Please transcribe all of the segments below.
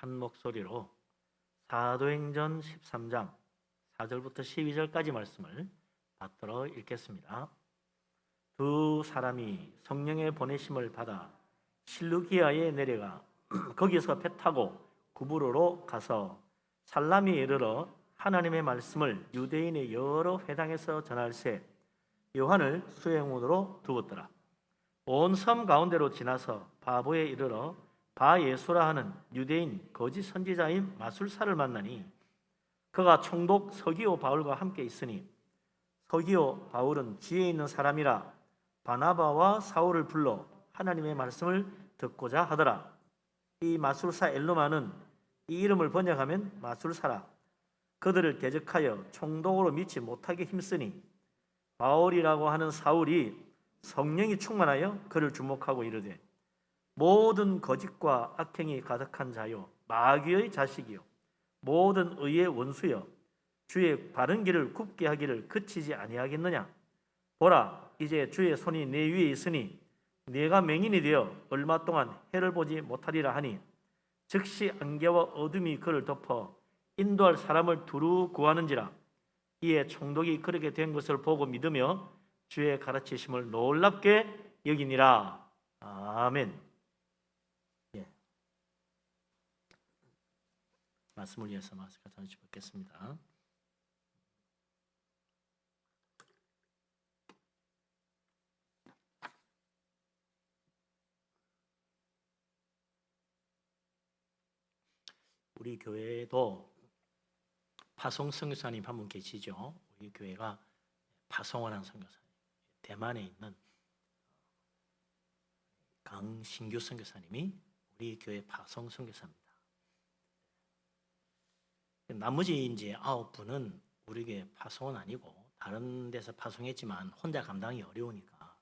한 목소리로 사도행전 13장 4절부터 12절까지 말씀을 받들어 읽겠습니다. 두 사람이 성령의 보내심을 받아 실루기아에 내려가 거기서 배 타고 구브로로 가서 살람에 이르러 하나님의 말씀을 유대인의 여러 회당에서 전할세 요한을 수행원으로 두었더라. 온 섬 가운데로 지나서 바보에 이르러 바예수라 하는 유대인 거짓 선지자인 마술사를 만나니 그가 총독 서기오 바울과 함께 있으니 서기오 바울은 지혜 있는 사람이라 바나바와 사울을 불러 하나님의 말씀을 듣고자 하더라. 이 마술사 엘루마는 이 이름을 번역하면 마술사라. 그들을 대적하여 총독으로 믿지 못하게 힘쓰니 바울이라고 하는 사울이 성령이 충만하여 그를 주목하고 이르되 모든 거짓과 악행이 가득한 자요 마귀의 자식이요 모든 의의 원수여 주의 바른 길을 굽게 하기를 그치지 아니하겠느냐. 보라 이제 주의 손이 내 위에 있으니 네가 맹인이 되어 얼마 동안 해를 보지 못하리라 하니 즉시 안개와 어둠이 그를 덮어 인도할 사람을 두루 구하는지라. 이에 총독이 그렇게 된 것을 보고 믿으며 주의 가르치심을 놀랍게 여기니라. 아멘. 말씀을 위해서 마스크 잠시 벗겠습니다. 우리 교회에도 파송 선교사님 한 분 계시죠. 우리 교회가 파송하는 선교사님, 대만에 있는 강신규 선교사님이 우리 교회 파송 선교사입니다. 나머지 이제 9분은 우리 교회 파송은 아니고 다른 데서 파송했지만 혼자 감당이 어려우니까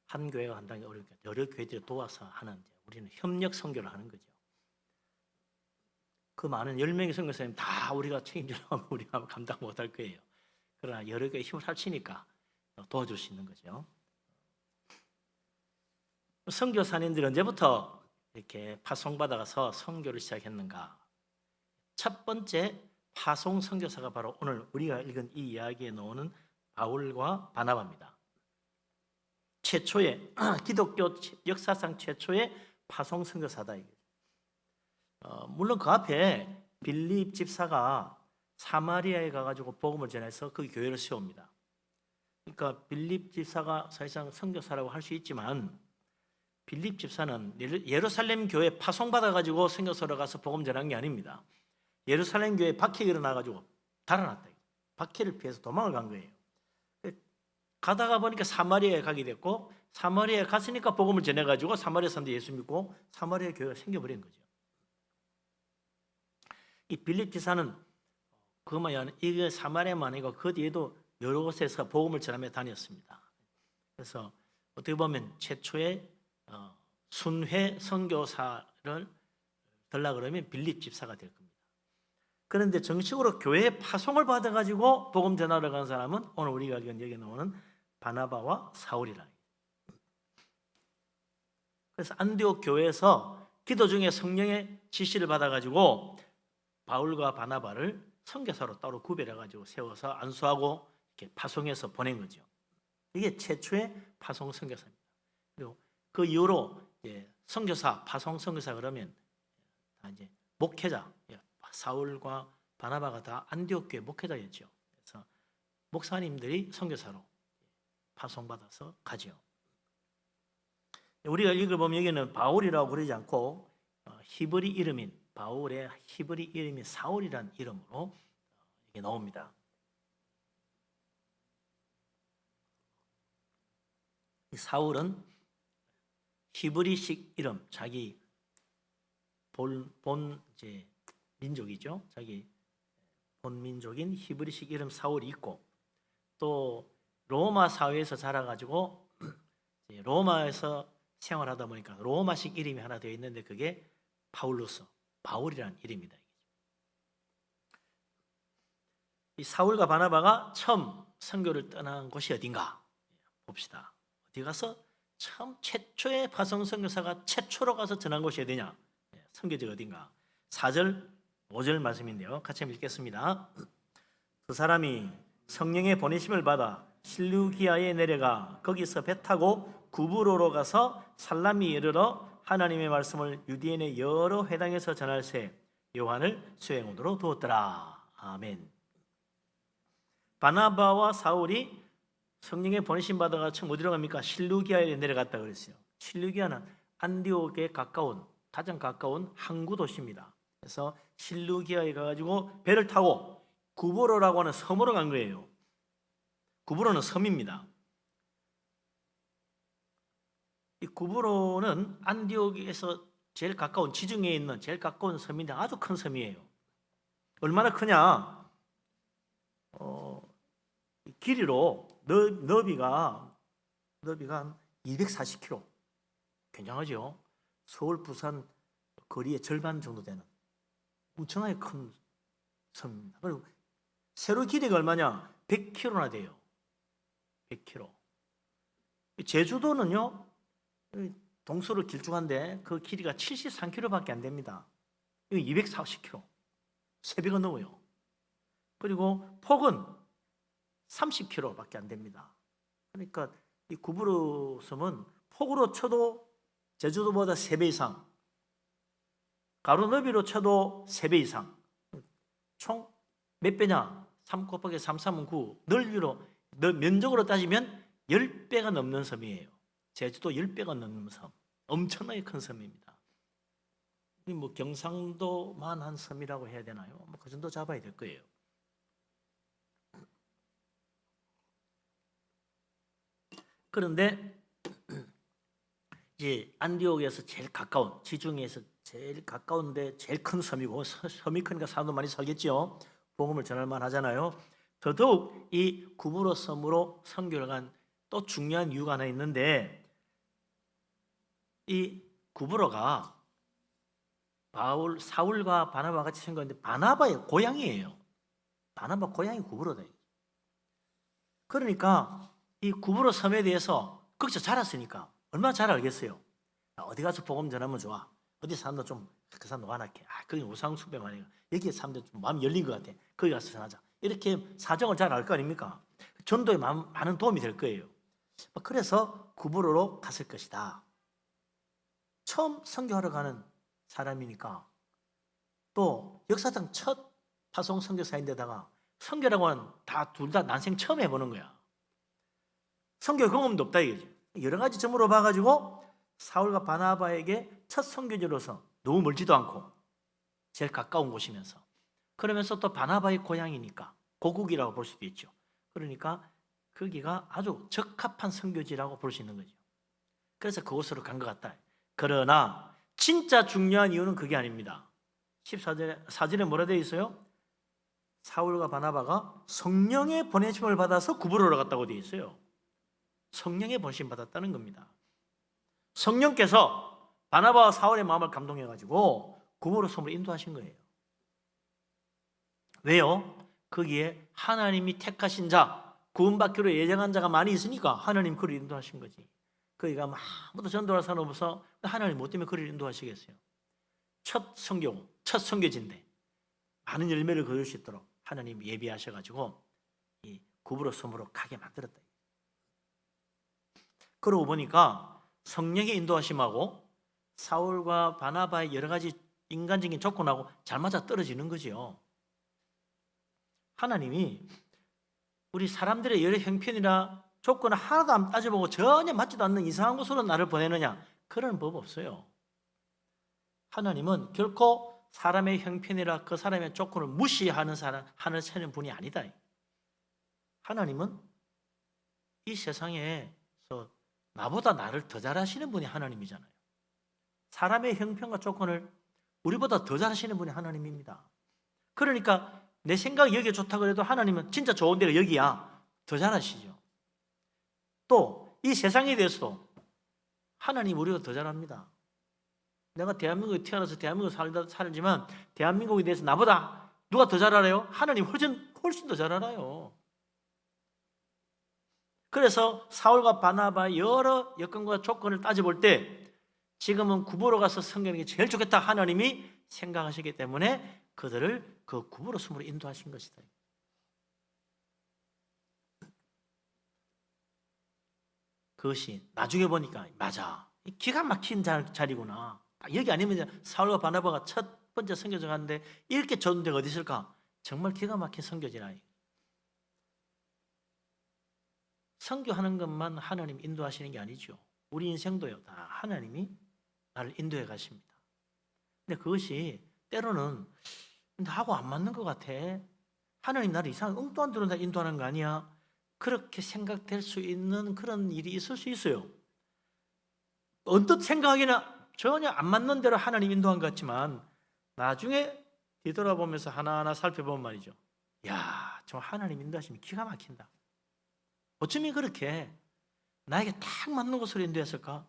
한 교회가 감당이 어려우니까 여러 교회들이 도와서 하는 우리는 협력 선교를 하는 거죠. 그 많은 10명의 선교사님 다 우리가 책임지려고 하면 우리가 감당 못할 거예요. 그러나 여러 개의 힘을 합치니까 도와줄 수 있는 거죠. 선교사님들이 언제부터 이렇게 파송받아가서 선교를 시작했는가? 첫 번째 파송 선교사가 바로 오늘 우리가 읽은 이 이야기에 나오는 바울과 바나바입니다. 최초의 기독교 역사상 최초의 파송 선교사다. 물론 그 앞에 빌립 집사가 사마리아에 가가지고 복음을 전해서 그 교회를 세웁니다. 그러니까 빌립 집사가 사실상 선교사라고 할 수 있지만 빌립 집사는 예루살렘 교회 파송받아가지고 선교사로 가서 복음 전한 게 아닙니다. 예루살렘 교회 박해가 일어나가지고 달아났다. 박해를 피해서 도망을 간 거예요. 가다가 보니까 사마리아에 가게 됐고 사마리아에 갔으니까 복음을 전해가지고 사마리아 사람들이 예수 믿고 사마리아 교회가 생겨버린 거죠. 이 빌립 지사는 그것만 아니라 이게 사마리아만 아니고 그 뒤에도 여러 곳에서 복음을 전하며 다녔습니다. 그래서 어떻게 보면 최초의 순회 선교사를 들라 그러면 빌립 집사가 될 겁니다. 그런데 정식으로 교회에 파송을 받아가지고 복음 전하러 간 사람은 오늘 우리가 여기 나오는 바나바와 사울이라. 그래서 안디옥 교회에서 기도 중에 성령의 지시를 받아가지고 바울과 바나바를 선교사로 따로 구별해가지고 세워서 안수하고 이렇게 파송해서 보낸 거죠. 이게 최초의 파송 선교사입니다. 그리고 그 이후로 이제 선교사, 파송 선교사 그러면 다 이제 목회자, 사울과 바나바가 다 안디옥 교회 목회자였죠. 그래서 목사님들이 선교사로 파송받아서 가죠. 우리가 읽어보면 여기는 바울이라고 그러지 않고 히브리 이름인 바울의 히브리 이름이 사울이라는 이름으로 이게 나옵니다. 이 사울은 히브리식 이름, 자기 본 이제 민족이죠. 자기 본 민족인 히브리식 이름 사울이 있고 또 로마 사회에서 자라가지고 로마에서 생활하다 보니까 로마식 이름이 하나 되어 있는데 그게 파울루스, 바울이라는 이름이다. 이 사울과 바나바가 처음 선교를 떠난 곳이 어딘가 봅시다. 어디 가서 처음 최초의 파송 선교사가 최초로 가서 전한 곳이 어디냐? 선교지가 어딘가? 4절, 5절 말씀인데요. 같이 한번 읽겠습니다. 두 사람이 성령의 보내심을 받아 실루기아에 내려가 거기서 배 타고 구브로로 가서 살람이 이르러 하나님의 말씀을 유대인의 여러 회당에서 전할새 요한을 수행원으로 두었더라. 아멘. 바나바와 사울이 성령의 보내심 받아가 처음 어디로 갑니까? 실루기아에 내려갔다 그랬어요. 실루기아는 안디옥에 가까운, 가장 가까운 항구 도시입니다. 그래서 실루기아에 가가지고 배를 타고 구브로라고 하는 섬으로 간 거예요. 구브로는 섬입니다. 이 구브로는 안디옥에서 제일 가까운, 지중해에 있는 제일 가까운 섬인데 아주 큰 섬이에요. 얼마나 크냐? 길이로 너비가 한 240km. 굉장하죠? 서울, 부산 거리의 절반 정도 되는 엄청나게 큰 섬입니다. 그리고 세로 길이가 얼마냐? 100km나 돼요. 100km. 제주도는요, 동서로 길쭉한데 그 길이가 73km밖에 안 됩니다. 여기 240km. 3배가 넘어요. 그리고 폭은 30km밖에 안 됩니다. 그러니까 이 구브로 섬은 폭으로 쳐도 제주도보다 3배 이상, 가로 너비로 쳐도 3배 이상. 총 몇 배냐? 3 곱하기 3, 3은 9. 넓이로, 면적으로 따지면 10배가 넘는 섬이에요. 제주도 10배가 넘는 섬. 엄청나게 큰 섬입니다. 뭐 경상도만 한 섬이라고 해야 되나요? 뭐 그 정도 잡아야 될 거예요. 그런데 이제 안디옥에서 제일 가까운, 지중해에서 제일 가까운데 제일 큰 섬이고, 섬이 크니까 사람도 많이 살겠죠. 복음을 전할만 하잖아요. 더더욱 이 구브로 섬으로 선교를 간 또 중요한 이유가 하나 있는데, 이 구브로가 사울과 바나바가 같이 생겼는데 바나바의 고향이에요. 바나바 고향이 구브로다. 그러니까 이 구브로 섬에 대해서 거기서 자랐으니까 얼마나 잘 알겠어요. 어디 가서 복음 전하면 좋아. 어디 사람들 좀 그 사람 노안할게. 거기 우상숭배만 해요. 여기에 사람들 좀 마음이 열린 것 같아. 거기 가서 전하자. 이렇게 사정을 잘 알 거 아닙니까? 전도에 많은 도움이 될 거예요. 그래서 구브로로 갔을 것이다. 처음 선교하러 가는 사람이니까, 또 역사상 첫 파송 선교사인데다가 선교라고 하는 둘 다 난생 처음 해보는 거야. 선교 경험도 없다 이거지. 여러 가지 점으로 봐가지고 사울과 바나바에게 첫 선교지로서 너무 멀지도 않고 제일 가까운 곳이면서, 그러면서 또 바나바의 고향이니까 고국이라고 볼 수도 있죠. 그러니까 거기가 아주 적합한 선교지라고 볼 수 있는 거죠. 그래서 그곳으로 간 것 같다. 그러나 진짜 중요한 이유는 그게 아닙니다. 14절에 뭐라 되어 있어요? 사울과 바나바가 성령의 보내심을 받아서 구브로로 갔다고 되어 있어요. 성령의 보내심 받았다는 겁니다. 성령께서 바나바와 사울의 마음을 감동해가지고 구브로 섬으로 인도하신 거예요. 왜요? 거기에 하나님이 택하신 자, 구원받기로 예정한 자가 많이 있으니까 하나님 그를 인도하신 거지. 거기가 아무도 전도할 사람 없어. 하나님 뭐 때문에 그를 인도하시겠어요? 첫 선교지인데 많은 열매를 거둘 수 있도록 하나님 예비하셔가지고 이 구브로 섬으로 가게 만들었다. 그러고 보니까 성령의 인도하심하고 사울과 바나바의 여러 가지 인간적인 조건하고 잘 맞아 떨어지는 거죠. 하나님이 우리 사람들의 여러 형편이나 조건을 하나도 안 따져보고 전혀 맞지도 않는 이상한 곳으로 나를 보내느냐? 그런 법 없어요. 하나님은 결코 사람의 형편이라 그 사람의 조건을 무시하는 하는 분이 아니다. 하나님은 이 세상에서 나보다 나를 더 잘하시는 분이 하나님이잖아요. 사람의 형편과 조건을 우리보다 더 잘하시는 분이 하나님입니다. 그러니까 내 생각이 여기에 좋다고 해도 하나님은 진짜 좋은 데가 여기야. 더 잘하시죠. 또 이 세상에 대해서도 하나님 우리가 더 잘합니다. 내가 대한민국에 태어나서 대한민국에 살지만 대한민국에 대해서 나보다 누가 더 잘 알아요? 하나님 훨씬 더 잘 알아요. 그래서 사울과 바나바의 여러 여건과 조건을 따져볼 때 지금은 구보로 가서 선교하는 게 제일 좋겠다. 하나님이 생각하시기 때문에 그들을 그 구부러 숨으로 인도하신 것이다. 그것이 나중에 보니까 맞아, 기가 막힌 자리구나. 여기 아니면 사울과 바나바가 첫 번째 선교지 갔는데 이렇게 좋은 데가 어디 있을까? 정말 기가 막힌 선교지라. 선교하는 것만 하나님 인도하시는 게 아니죠. 우리 인생도요, 다 하나님이 나를 인도해 가십니다. 근데 그것이 때로는 나하고 안 맞는 것 같아. 하나님 나를 이상한 엉뚱한 데로 인도하는 거 아니야? 그렇게 생각될 수 있는 그런 일이 있을 수 있어요. 언뜻 생각하기는 전혀 안 맞는 대로 하나님 인도한 것 같지만 나중에 뒤돌아보면서 하나하나 살펴보면 말이죠, 야, 정말 하나님 인도하심이 기가 막힌다. 어쩌면 그렇게 나에게 딱 맞는 곳으로 인도했을까?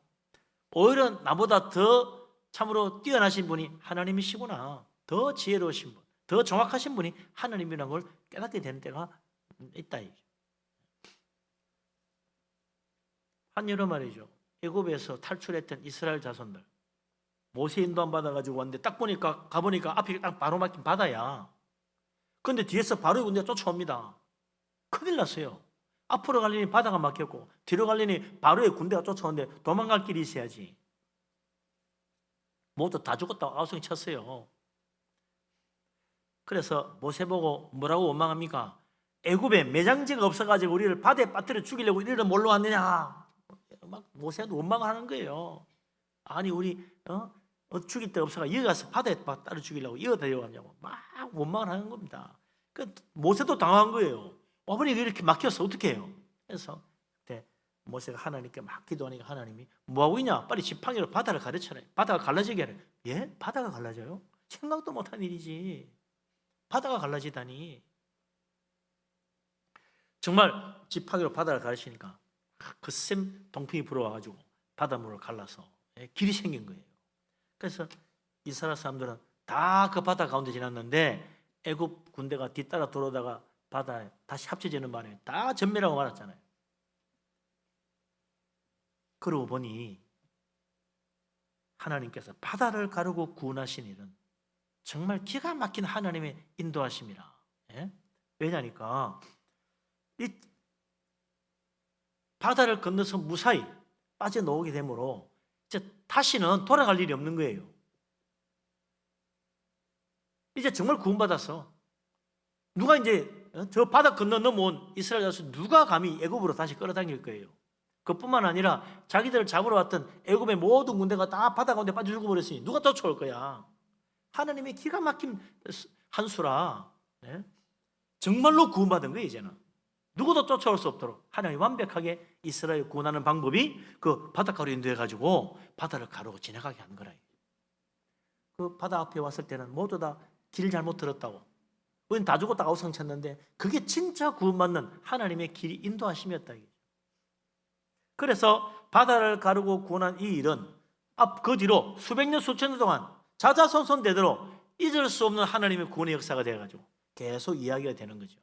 오히려 나보다 더 참으로 뛰어나신 분이 하나님이시구나, 더 지혜로우신 분, 더 정확하신 분이 하나님이라는 걸 깨닫게 되는 때가 있다. 한여름 말이죠, 애굽에서 탈출했던 이스라엘 자손들 모세 인도함 받아가지고 왔는데 딱 보니까 가보니까 앞이 딱 바로 막힌 바다야. 그런데 뒤에서 바로 군대가 쫓아옵니다. 큰일 났어요. 앞으로 가려니 바다가 막혔고 뒤로 가려니 바로의 군대가 쫓아오는데 도망갈 길이 있어야지. 모두 다 죽었다고 아우성이 쳤어요. 그래서 모세 보고 뭐라고 원망합니까? 애굽에 매장지가 없어가지고 우리를 바다에 빠뜨려 죽이려고 이리로 몰러 왔느냐. 막 모세도 원망을 하는 거예요. 아니 우리 죽일 데 없어가 여기 가서 바다에 따로 죽이려고 이어 데려가냐고 막 원망을 하는 겁니다. 그 모세도 당한 거예요. 어머니가 이렇게 막혀서 어떻게 해요? 그래서 그때 모세가 하나님께 막 기도하니까 하나님이 뭐하고 있냐? 빨리 지팡이로 바다를 가르쳐라. 바다가 갈라지게 하래. 예? 바다가 갈라져요? 생각도 못한 일이지. 바다가 갈라지다니. 정말 지팡이로 바다를 가르치니까 그쌤 동풍이 불어와가지고 바닷물을 갈라서 길이 생긴 거예요. 그래서 이스라엘 사람들은 다 그 바다 가운데 지났는데 애굽 군대가 뒤따라 들어오다가 바다에 다시 합쳐지는 바람에 다 전멸하고 말았잖아요. 그러고 보니 하나님께서 바다를 가르고 구원하신 일은 정말 기가 막힌 하나님의 인도하심이라. 예? 왜냐니까 이 바다를 건너서 무사히 빠져나오게 되므로 이제 다시는 돌아갈 일이 없는 거예요. 이제 정말 구원받았어. 누가 이제 저 바다 건너 넘어온 이스라엘 자손 누가 감히 애굽으로 다시 끌어당길 거예요. 그뿐만 아니라 자기들을 잡으러 왔던 애굽의 모든 군대가 다 바다 가운데 빠져 죽어버렸으니 누가 쫓아올 거야. 하나님의 기가 막힌 한수라. 네? 정말로 구원받은 거예요. 이제는 누구도 쫓아올 수 없도록 하나님이 완벽하게 이스라엘 구원하는 방법이 그 바닷가로 인도해가지고 바다를 가르고 지나가게 한 거라. 그 바다 앞에 왔을 때는 모두 다 길 잘못 들었다고 우리는 다 죽었다고 아우성쳤는데 그게 진짜 구원받는 하나님의 길이 인도하심이었다. 그래서 바다를 가르고 구원한 이 일은 그 뒤로 수백 년 수천 년 동안 자자손손대대로 잊을 수 없는 하나님의 구원의 역사가 되어가지고 계속 이야기가 되는 거죠.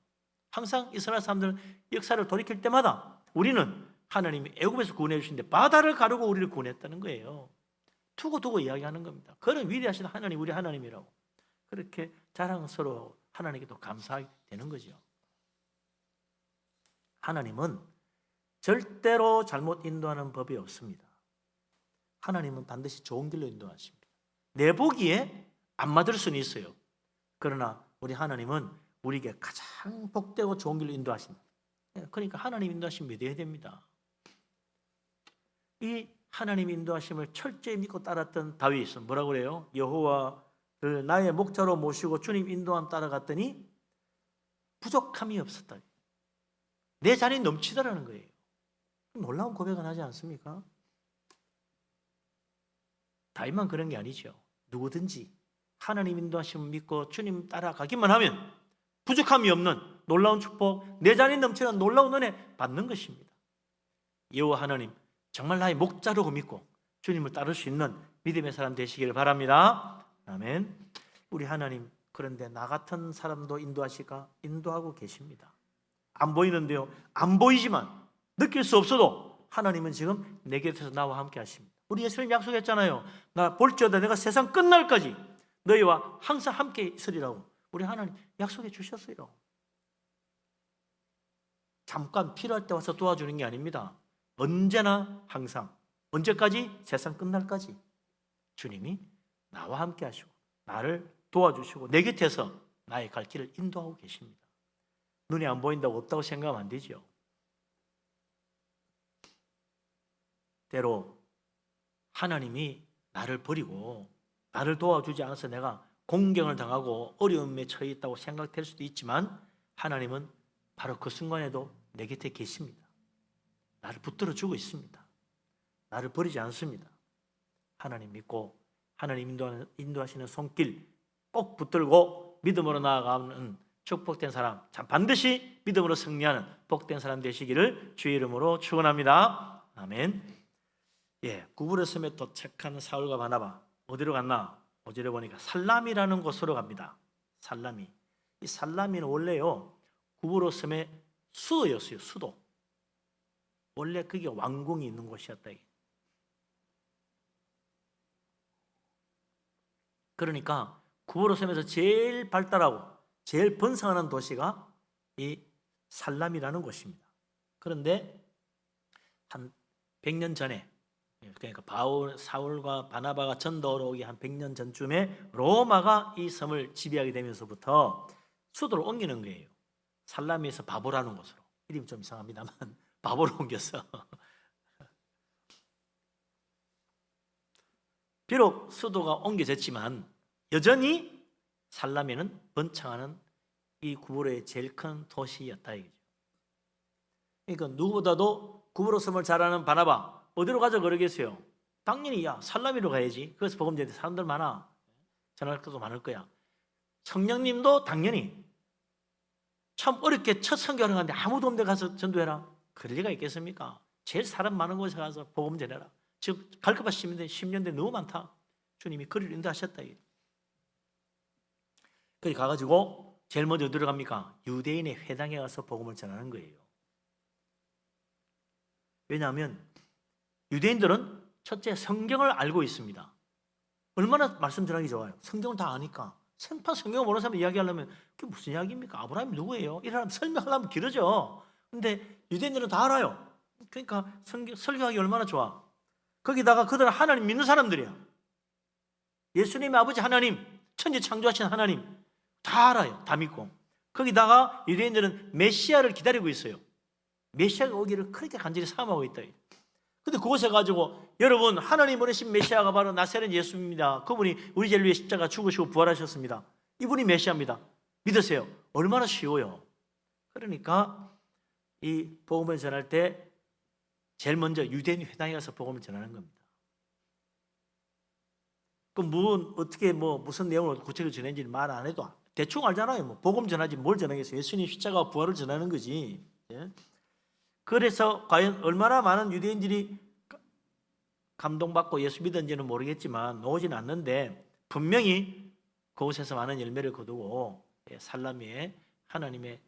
항상 이스라엘 사람들은 역사를 돌이킬 때마다 우리는 하나님이 애굽에서 구원해 주시는데 바다를 가르고 우리를 구원했다는 거예요. 두고두고 이야기하는 겁니다. 그런 위대하신 하나님, 우리 하나님이라고 그렇게 자랑스러워 하나님께도 감사하게 되는 거죠. 하나님은 절대로 잘못 인도하는 법이 없습니다. 하나님은 반드시 좋은 길로 인도하십니다. 내 보기에 안 맞을 수는 있어요. 그러나 우리 하나님은 우리에게 가장 복되고 좋은 길로 인도하신다. 그러니까 하나님 인도하심 믿어야 됩니다. 이 하나님 인도하심을 철저히 믿고 따랐던 다윗은 뭐라고 그래요? 여호와를 나의 목자로 모시고 주님 인도함 따라갔더니 부족함이 없었다. 내 잔이 넘치더라는 거예요. 놀라운 고백은 하지 않습니까? 다윗만 그런 게 아니죠. 누구든지 하나님 인도하심을 믿고 주님 따라가기만 하면 부족함이 없는 놀라운 축복, 내 잔이 넘치는 놀라운 은혜 받는 것입니다. 여호와 하나님 정말 나의 목자로 믿고 주님을 따를 수 있는 믿음의 사람 되시기를 바랍니다. 아멘. 우리 하나님 그런데 나 같은 사람도 인도하실까? 인도하고 계십니다. 안 보이는데요. 안 보이지만 느낄 수 없어도 하나님은 지금 내 곁에서 나와 함께 하십니다. 우리 예수님 약속했잖아요. 나 볼지어다 내가 세상 끝날까지 너희와 항상 함께 있으리라고 우리 하나님 약속해 주셨어요. 잠깐 필요할 때 와서 도와주는 게 아닙니다. 언제나 항상, 언제까지? 세상 끝날까지 주님이 나와 함께 하시고 나를 도와주시고 내 곁에서 나의 갈 길을 인도하고 계십니다. 눈이 안 보인다고 없다고 생각하면 안 되죠. 때로 하나님이 나를 버리고 나를 도와주지 않아서 내가 공경을 당하고 어려움에 처해 있다고 생각될 수도 있지만 하나님은 바로 그 순간에도 내 곁에 계십니다. 나를 붙들어 주고 있습니다. 나를 버리지 않습니다. 하나님 믿고 하나님 인도하시는 손길 꼭 붙들고 믿음으로 나아가는 축복된 사람, 참 반드시 믿음으로 승리하는 복된 사람 되시기를 주의 이름으로 축원합니다. 아멘. 구불의 섬에 도착한 사울과 바나바 어디로 갔나? 어디로 보니까 살람이라는 곳으로 갑니다. 살람이. 이 살람이는 원래요 구불의 섬의 수도였어요. 수도. 원래 그게 왕궁이 있는 곳이었다. 그러니까 구불의 섬에서 제일 발달하고 제일 번성하는 도시가 이 살람이라는 곳입니다. 그런데 한 100년 전에, 그러니까 사울과 바나바가 전도로 오기 한 100년 전쯤에 로마가 이 섬을 지배하게 되면서부터 수도를 옮기는 거예요. 살람에서 바보라는 곳으로. 이름이 좀 이상합니다만 바보로 옮겼어. 비록 수도가 옮겨졌지만 여전히 살람에는 번창하는 이 구브로의 제일 큰 도시였다 이거죠. 그러니까 누구보다도 구브로 섬을 잘 아는 바나바 어디로 가자 그러겠어요? 당연히 살람이로 가야지. 그래서 복음 전에 사람들 많아. 전할 것도 많을 거야. 성령님도 당연히 참 어렵게 첫 선교를 하는데 아무도 없는 데 가서 전도해라. 그럴 리가 있겠습니까? 제일 사람 많은 곳에 가서 복음 전해라. 즉 갈급한 10년대 너무 많다. 주님이 그를 인도하셨다. 그래 가가지고 제일 먼저 어디로 갑니까? 유대인의 회당에 가서 복음을 전하는 거예요. 왜냐하면 유대인들은 첫째 성경을 알고 있습니다. 얼마나 말씀 전하기 좋아요. 성경을 다 아니까. 생판 성경을 모르는 사람 이야기하려면 그게 무슨 이야기입니까? 아브라함이 누구예요? 이러면 설명하려면 길어져. 근데 유대인들은 다 알아요. 그러니까 설교하기 얼마나 좋아. 거기다가 그들은 하나님 믿는 사람들이야. 예수님의 아버지 하나님, 천지 창조하신 하나님 다 알아요. 다 믿고. 거기다가 유대인들은 메시아를 기다리고 있어요. 메시아가 오기를 그렇게 간절히 사모하고 있다. 근데 그곳에 가지고 여러분 하나님 보내신 메시아가 바로 나사렛 예수입니다. 그분이 우리 죄를 위해 십자가 죽으시고 부활하셨습니다. 이분이 메시아입니다. 믿으세요. 얼마나 쉬워요. 그러니까 이 복음을 전할 때 제일 먼저 유대인 회당에 가서 복음을 전하는 겁니다. 그럼 어떻게 무슨 내용을 구체적으로 전했는지 말 안 해도 대충 알잖아요. 복음 전하지 뭘 전하겠어요. 예수님 십자가 부활을 전하는 거지. 그래서 과연 얼마나 많은 유대인들이 감동받고 예수 믿은지는 모르겠지만 나오지는 않는데 분명히 그곳에서 많은 열매를 거두고 살람에 하나님의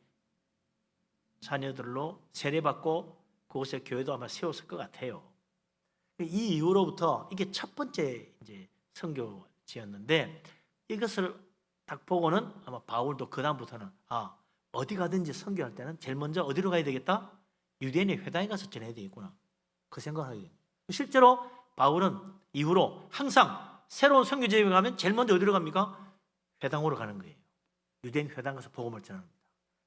자녀들로 세례받고 그곳에 교회도 아마 세웠을 것 같아요. 이 이후로부터 이게 첫 번째 이제 선교지였는데 이것을 딱 보고는 아마 바울도 그 다음부터는 어디 가든지 선교할 때는 제일 먼저 어디로 가야 되겠다? 유대인의 회당에 가서 전해야 되겠구나. 그 생각을 하게 됩니다. 실제로 바울은 이후로 항상 새로운 선교지에 가면 제일 먼저 어디로 갑니까? 회당으로 가는 거예요. 유대인 회당 가서 복음을 전합니다.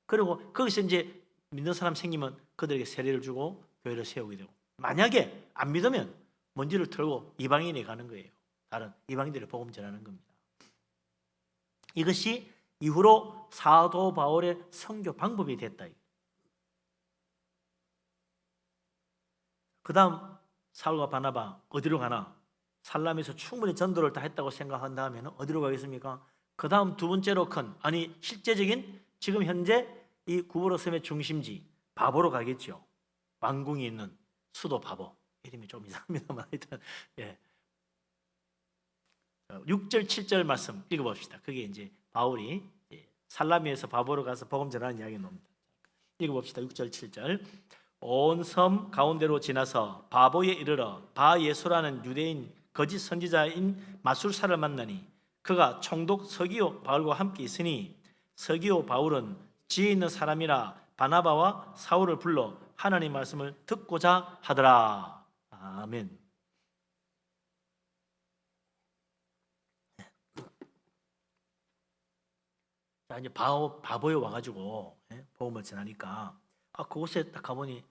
그리고 거기서 이제 믿는 사람 생기면 그들에게 세례를 주고 교회를 세우게 되고 만약에 안 믿으면 먼지를 털고 이방인에 가는 거예요. 다른 이방인들의 복음 전하는 겁니다. 이것이 이후로 사도 바울의 선교 방법이 됐다. 그 다음 사울과 바나바 어디로 가나? 살람에서 충분히 전도를 다 했다고 생각한 다음에는 어디로 가겠습니까? 그 다음 두 번째로 실제적인 지금 현재 이 구브로 섬의 중심지 바보로 가겠죠. 왕궁이 있는 수도 바보. 이름이 좀 이상합니다만 하여튼 6절 7절 말씀 읽어봅시다. 그게 이제 바울이 살라미에서 바보로 가서 복음 전하는 이야기 나옵니다. 읽어봅시다. 6절 7절. 온 섬 가운데로 지나서 바보에 이르러 바 예수라는 유대인 거짓 선지자인 마술사를 만나니 그가 총독 서기오 바울과 함께 있으니 서기오 바울은 지혜 있는 사람이라 바나바와 사울을 불러 하나님 말씀을 듣고자 하더라. 아멘. 자, 이제 바보에 와가지고 복음을 전하니까 그곳에 딱 가보니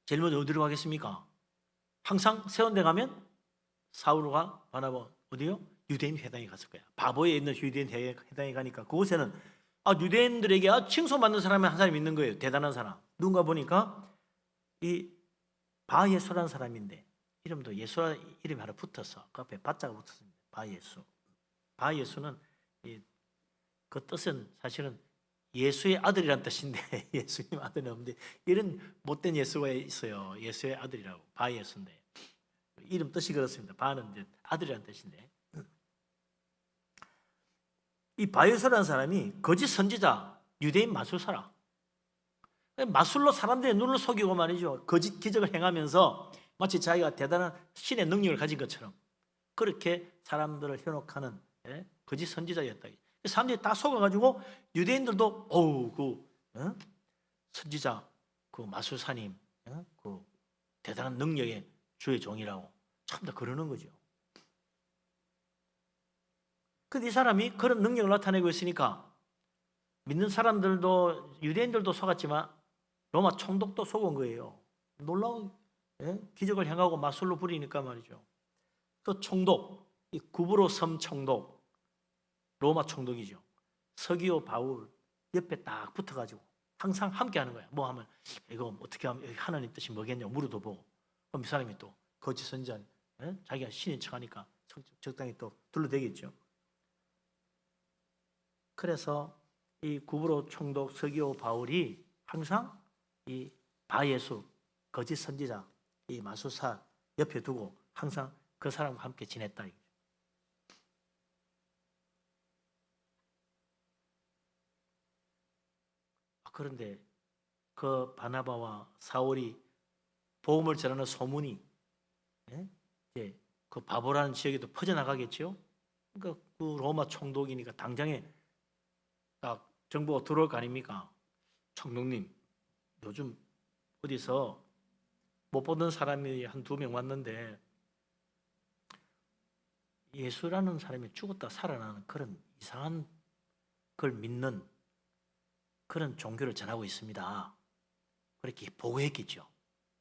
제일 먼저 어디로 가겠습니까? 항상 세운 데 가면 사울과 바나바 어디요? 유대인 회당에 갔을 거야. 바보에 있는 유대인 회당에 가니까 그곳에는 유대인들에게 칭송받는 사람이 한 사람 있는 거예요. 대단한 사람. 누군가 보니까 이 바예수라는 사람인데 이름도 예수라 이름이 하나 붙어서 그 앞에 바자가 붙었습니다. 바예수. 바예수는 그 뜻은 사실은 예수의 아들이란 뜻인데 예수님 아들은 없는데 이런 못된 예수가 있어요. 예수의 아들이라고 바예수인데 이름 뜻이 그렇습니다. 바는 이제 아들이란 뜻인데 이 바예수라는 사람이 거짓 선지자 유대인 마술사라. 마술로 사람들의 눈을 속이고 말이죠. 거짓 기적을 행하면서 마치 자기가 대단한 신의 능력을 가진 것처럼 그렇게 사람들을 현혹하는 거짓 선지자였다. 사람들이 다 속아가지고 유대인들도 선지자 그 마술사님 그 대단한 능력의 주의 종이라고 참 다 그러는 거죠. 근데 이 사람이 그런 능력을 나타내고 있으니까 믿는 사람들도 유대인들도 속았지만 로마 총독도 속은 거예요. 놀라운 기적을 행하고 마술로 부리니까 말이죠. 그 총독, 이 구브로 섬 총독, 로마 총독이죠. 서기오 바울 옆에 딱 붙어가지고 항상 함께 하는 거야. 뭐 하면 이거 어떻게 하면 하나님 뜻이 뭐겠냐고 물어도 보고 그럼 이 사람이 또 거짓 선지자 자기가 신인 척하니까 적당히 또 둘러대겠죠. 그래서 이 구브로 총독 서기오 바울이 항상 이 바예수 거짓 선지자 이 마술사 옆에 두고 항상 그 사람과 함께 지냈다. 그런데 그 바나바와 사울이 복음을 전하는 소문이 이제 그 바보라는 지역에도 퍼져나가겠죠. 그러니까 그 로마 총독이니까 당장에 딱 정보가 들어올 거 아닙니까? 총독님, 요즘 어디서 못 보던 사람이 한 2명 왔는데 예수라는 사람이 죽었다 살아나는 그런 이상한 걸 믿는 그런 종교를 전하고 있습니다. 그렇게 보고했겠죠.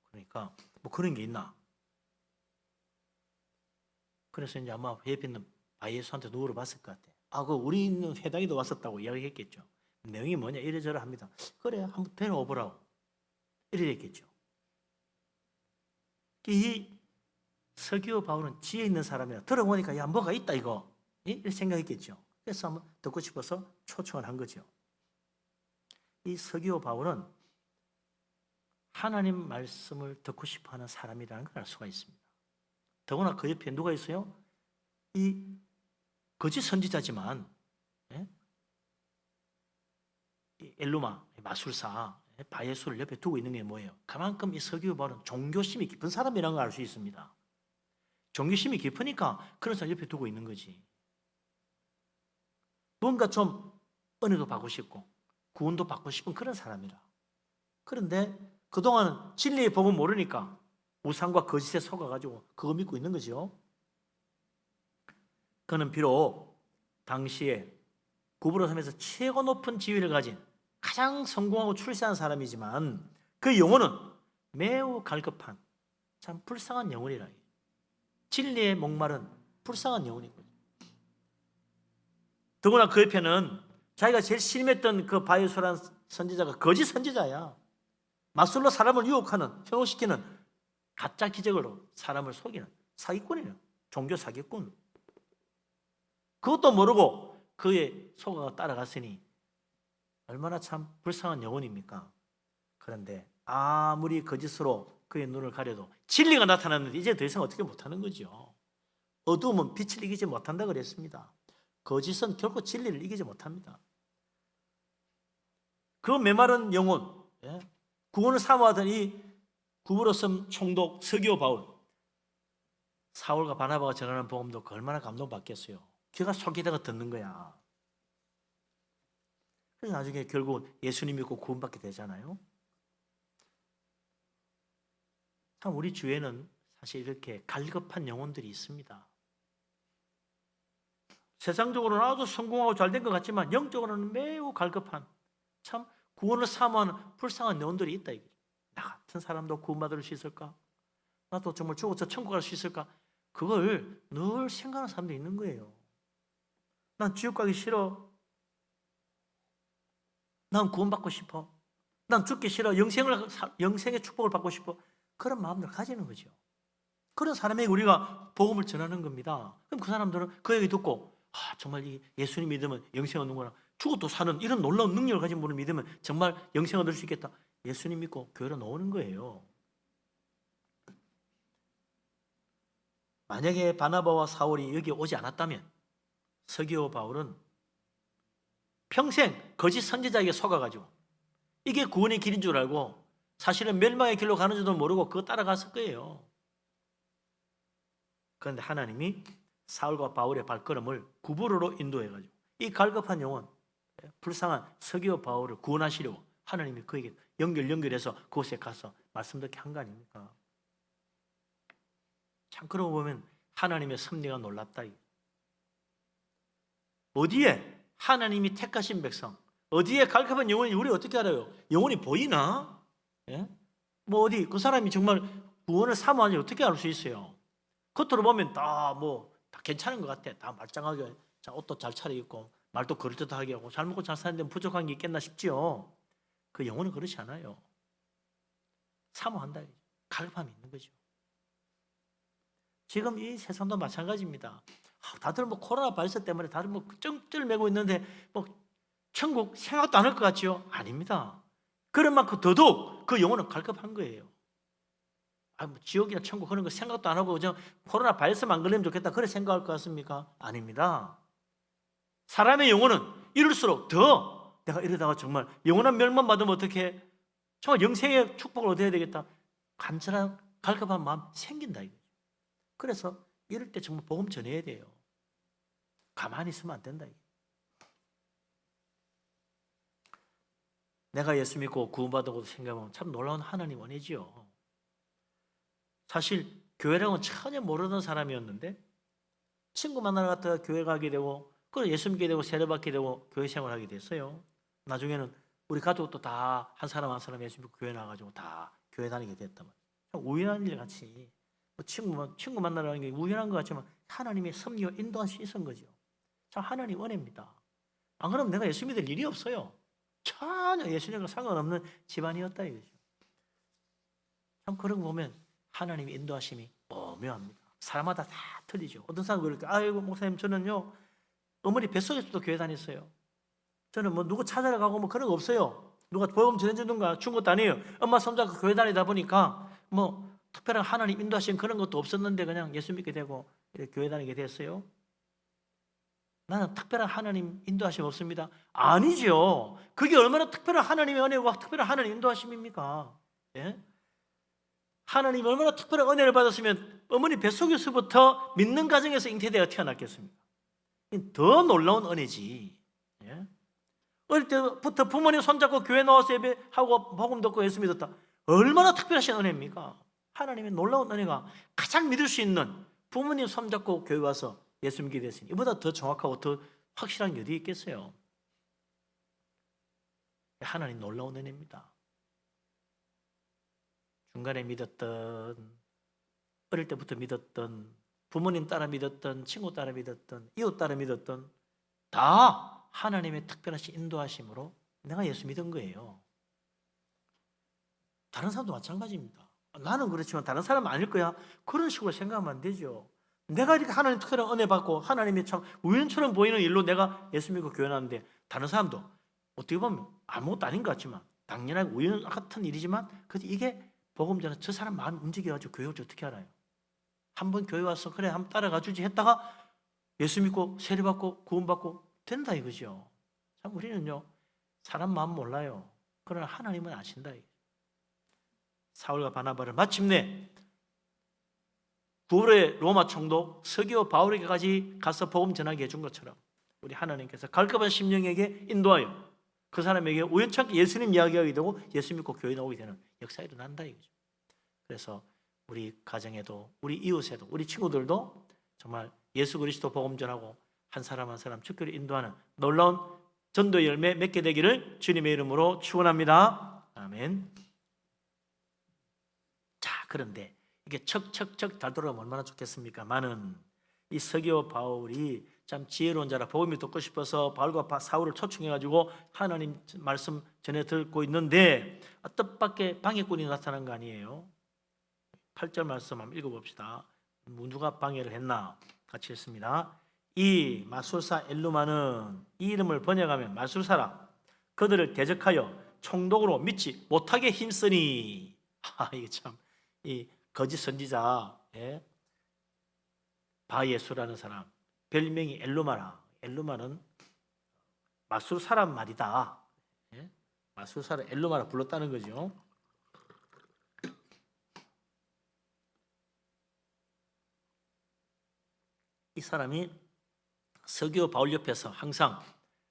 그러니까 뭐 그런 게 있나? 그래서 이제 아마 옆에 있는 바예수한테 누구를 봤을 것 같아. 그 우리 있는 회당에도 왔었다고 이야기했겠죠. 내용이 뭐냐 이래저래 합니다. 그래 한번 데려오보라고 이랬겠죠. 이 서기오 바울은 지혜 있는 사람이라 들어보니까 야 뭐가 있다 이거 이렇게 생각했겠죠. 그래서 한번 듣고 싶어서 초청을 한 거죠. 이 서기오 바울은 하나님 말씀을 듣고 싶어하는 사람이라는 걸 알 수가 있습니다. 더구나 그 옆에 누가 있어요? 이 거짓 선지자지만 엘루마 마술사 바예수를 옆에 두고 있는 게 뭐예요? 그만큼 이 서기오 바울은 종교심이 깊은 사람이라는 걸 알 수 있습니다. 종교심이 깊으니까 그런 사람 옆에 두고 있는 거지. 뭔가 좀 은혜도 받고 싶고 구원도 받고 싶은 그런 사람이라. 그런데 그동안은 진리의 복음 모르니까 우상과 거짓에 속아가지고 그거 믿고 있는 거죠. 그는 비록 당시에 구브로 섬에서 최고 높은 지위를 가진 가장 성공하고 출세한 사람이지만 그 영혼은 매우 갈급한 참 불쌍한 영혼이라. 진리의 목마른 불쌍한 영혼이거든요. 더구나 그 옆에는 자기가 제일 신임했던 그 바예수라는 선지자가 거짓 선지자야. 마술로 사람을 유혹하는, 현혹시키는 가짜 기적으로 사람을 속이는 사기꾼이에요. 종교 사기꾼. 그것도 모르고 그의 속아가 따라갔으니 얼마나 참 불쌍한 영혼입니까? 그런데 아무리 거짓으로 그의 눈을 가려도 진리가 나타났는데 이제 더 이상 어떻게 못하는 거죠. 어두움은 빛을 이기지 못한다 그랬습니다. 거짓은 결코 진리를 이기지 못합니다. 그 메마른 영혼, 구원을 사모하던 이 구브로 섬 총독 서기오 바울, 사울과 바나바가 전하는 복음도 얼마나 감동받겠어요. 귀가 솔깃하게 듣는 거야. 그래서 나중에 결국 예수님 믿고 구원받게 되잖아요. 참 우리 주위에는 사실 이렇게 갈급한 영혼들이 있습니다. 세상적으로는 아주 성공하고 잘 된 것 같지만 영적으로는 매우 갈급한, 참 구원을 사모하는 불쌍한 영혼들이 있다 이거죠. 나 같은 사람도 구원받을 수 있을까? 나도 정말 죽어서 천국 갈 수 있을까? 그걸 늘 생각하는 사람도 있는 거예요. 난 지옥 가기 싫어. 난 구원받고 싶어. 난 죽기 싫어. 영생의 축복을 받고 싶어. 그런 마음을 가지는 거죠. 그런 사람에게 우리가 복음을 전하는 겁니다. 그럼 그 사람들은 그 얘기 듣고 정말 이 예수님 믿으면 영생 얻는구나. 죽어도 사는 이런 놀라운 능력을 가진 분을 믿으면 정말 영생 얻을 수 있겠다. 예수님 믿고 교회로 나오는 거예요. 만약에 바나바와 사울이 여기 오지 않았다면 서기오 바울은 평생 거짓 선지자에게 속아가지고 이게 구원의 길인 줄 알고 사실은 멸망의 길로 가는 줄도 모르고 그거 따라갔을 거예요. 그런데 하나님이 사울과 바울의 발걸음을 구부로로 인도해가지고 이 갈급한 영혼, 불쌍한 서기오 바울을 구원하시려고 하나님이 그에게 연결해서 그곳에 가서 말씀 듣게 한 거 아닙니까? 참 그러고 보면 하나님의 섭리가 놀랍다. 어디에 하나님이 택하신 백성, 어디에 갈급한 영혼이 우리 어떻게 알아요? 영혼이 보이나? 예? 뭐 어디 그 사람이 정말 구원을 사모하는지 어떻게 알 수 있어요? 겉으로 보면 다 괜찮은 것 같아. 다 말짱하게 옷도 잘 차려입고 말도 그럴듯하게 하고 잘 먹고 잘 사는데 부족한 게 있겠나 싶지요. 그 영혼은 그렇지 않아요. 사모한다. 갈급함이 있는 거죠. 지금 이 세상도 마찬가지입니다. 다들 코로나 바이러스 때문에 다들 쩡쩔 매고 있는데 천국 생각도 안 할 것 같지요? 아닙니다. 그런 만큼 더더욱 그 영혼은 갈급한 거예요. 지옥이나 천국 그런 거 생각도 안 하고 그냥 코로나 바이러스만 안 걸리면 좋겠다 그래 생각할 것 같습니까? 아닙니다. 사람의 영혼은 이럴수록 더 내가 이러다가 정말 영원한 멸망 받으면 어떻게 정말 영생의 축복을 얻어야 되겠다. 간절한 갈급한 마음 생긴다 이거죠. 그래서 이럴 때 정말 복음 전해야 돼요. 가만히 있으면 안 된다. 내가 예수 믿고 구원받은 것도 생각하면 참 놀라운 하나님 은혜지요. 사실 교회랑은 전혀 모르는 사람이었는데 친구 만나러 갔다가 교회 가게 되고 그걸 예수 믿게 되고 세례받게 되고 교회 생활하게 됐어요. 나중에는 우리 가족도 다 한 사람 한 사람 예수 믿고 교회 나가지고 다 교회 다니게 됐단 말이에요. 우연한 일 같이 친구 만나러 가는 게 우연한 것 같지만 하나님의 섭리와 인도하심이 있은 거죠. 참 하나님 은혜입니다. 안 그러면 내가 예수 믿을 일이 없어요. 전혀 예수님과 상관없는 집안이었다 이거죠. 참 그런 거 보면 하나님의 인도하심이 오묘합니다. 사람마다 다 틀리죠. 어떤 사람은 그렇게 아이고 목사님 저는요 어머니 뱃속에서도 교회 다녔어요. 저는 누구 찾아러 가고 그런 거 없어요. 누가 복음 전해주는가 준 것도 아니에요. 엄마 손잡고 교회 다니다 보니까 특별한 하나님 인도하신 그런 것도 없었는데 그냥 예수 믿게 되고 이렇게 교회 다니게 됐어요. 나는 특별한 하나님 인도하심 없습니다. 아니죠. 그게 얼마나 특별한 하나님의 은혜와 특별한 하나님 인도하심입니까? 예? 하나님 얼마나 특별한 은혜를 받았으면 어머니 뱃속에서부터 믿는 가정에서 잉태되어 태어났겠습니까? 더 놀라운 은혜지. 예? 어릴 때부터 부모님 손잡고 교회 나와서 예배하고 복음 듣고 예수 믿었다. 얼마나 특별하신 은혜입니까? 하나님의 놀라운 은혜가 가장 믿을 수 있는 부모님 손잡고 교회 와서 예수 믿게 됐으니 이보다 더 정확하고 더 확실한 게 어디 있겠어요? 하나님 놀라운 은혜입니다. 중간에 믿었던, 어릴 때부터 믿었던, 부모님 따라 믿었던, 친구 따라 믿었던, 이웃 따라 믿었던 다 하나님의 특별하신 인도하심으로 내가 예수 믿은 거예요. 다른 사람도 마찬가지입니다. 나는 그렇지만 다른 사람은 아닐 거야. 그런 식으로 생각하면 안 되죠. 내가 이렇게 하나님 특별한 은혜 받고 하나님이 참 우연처럼 보이는 일로 내가 예수 믿고 교회 나왔는데 다른 사람도 어떻게 보면 아무것도 아닌 것 같지만 당연하게 우연 같은 일이지만 그래도 이게 복음 전에 저 사람 마음이 움직여가지고 교회 올지 어떻게 알아요? 한번 교회 와서 그래 한번 따라가 주지 했다가 예수 믿고 세례받고 구원받고 된다 이거죠. 참 우리는요 사람 마음 몰라요. 그러나 하나님은 아신다. 사울과 바나바를 마침내 구로의 로마 총독 서기오 바울에게까지 가서 복음 전하게 해준 것처럼 우리 하나님께서 갈급한 심령에게 인도하여 그 사람에게 우연찮게 예수님 이야기하게 되고 예수 믿고 교회 나오게 되는 역사가 일어난다 이거죠. 그래서 우리 가정에도 우리 이웃에도 우리 친구들도 정말 예수 그리스도 복음 전하고 한 사람 한 사람 주교를 인도하는 놀라운 전도 열매 맺게 되기를 주님의 이름으로 축원합니다. 아멘. 자, 그런데 이게 척척척 잘 돌아가면 얼마나 좋겠습니까? 많은 이 서기오 바울이 참 지혜로운 자라 복음이 듣고 싶어서 바울과 사울을 초청해가지고 하나님 말씀 전해 듣고 있는데 뜻밖의 방해꾼이 나타난 거 아니에요? 8절 말씀 한번 읽어봅시다. 누가 방해를 했나? 같이 읽습니다. 이 마술사 엘루마는 이 이름을 번역하면 마술사라 그들을 대적하여 총독으로 믿지 못하게 힘쓰니 이게 참 이 거짓 선지자 바예수라는 사람 별명이 엘루마라. 엘루마는 마술사란 말이다. 마술사를 엘루마라 불렀다는 거죠. 이 사람이 서기오 바울 옆에서 항상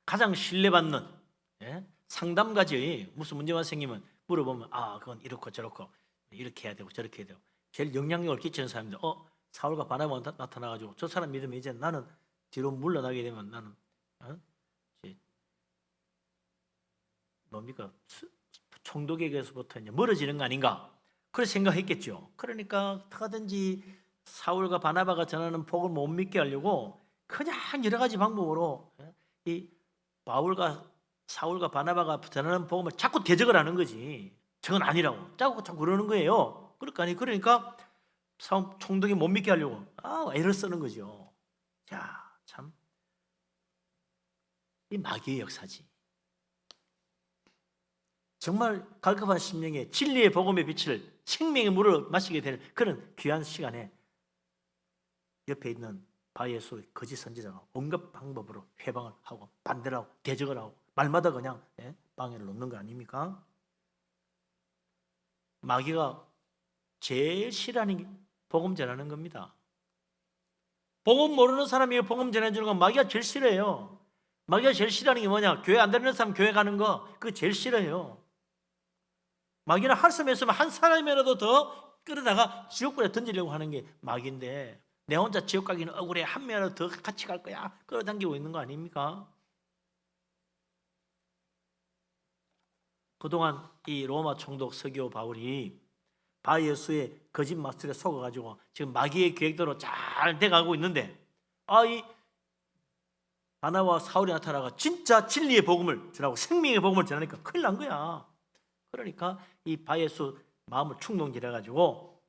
가장 신뢰받는 상담가지. 무슨 문제만 생기면 물어보면 그건 이렇고 저렇고 이렇게 해야 되고 저렇게 해야 되고 제일 영향력을 끼치는 사람인데 사울과 바나바가 나타나가지고 저 사람 믿으면 이제 나는 뒤로 물러나게 되면 나는 뭡니까 총독에게서부터 이제 멀어지는 거 아닌가 그런 생각했겠죠. 그러니까 어떻게든지 사울과 바나바가 전하는 복을 못 믿게 하려고 그냥 여러 가지 방법으로 이 바울과 사울과 바나바가 전하는 복음을 자꾸 대적을 하는 거지. 저건 아니라고 자꾸 그러는 거예요. 그러니까 총독이 못 믿게 하려고 애를 쓰는 거죠. 자, 참 이 마귀의 역사지. 정말 갈급한 심령에 진리의 복음의 빛을 생명의 물을 마시게 되는 그런 귀한 시간에 옆에 있는 바예수의 거짓 선지자가 온갖 방법으로 회방을 하고 반대를 하고 대적을 하고 말마다 그냥 방해를 놓는 거 아닙니까? 마귀가 제일 싫어하는 게 복음 전하는 겁니다. 복음 모르는 사람이 복음 전해주는 건 마귀가 제일 싫어해요. 마귀가 제일 싫어하는 게 뭐냐? 교회 안 다니는 사람 교회 가는 거 그거 제일 싫어해요. 마귀는 한숨 했으면 한 사람이라도 더 끌어다가 지옥불에 던지려고 하는 게 마귀인데 내 혼자 지옥 가기는 억울해 한 명이라도 더 같이 갈 거야 끌어당기고 있는 거 아닙니까? 그동안 이 로마 총독 서기오 바울이 바예수의 거짓 마술에 속아가지고 지금 마귀의 계획대로 잘 돼가고 있는데 이 바나바와 사울이 나타나가 진짜 진리의 복음을 전하고 생명의 복음을 전하니까 큰일 난 거야. 그러니까 이 바예수 마음을 충동질해가지고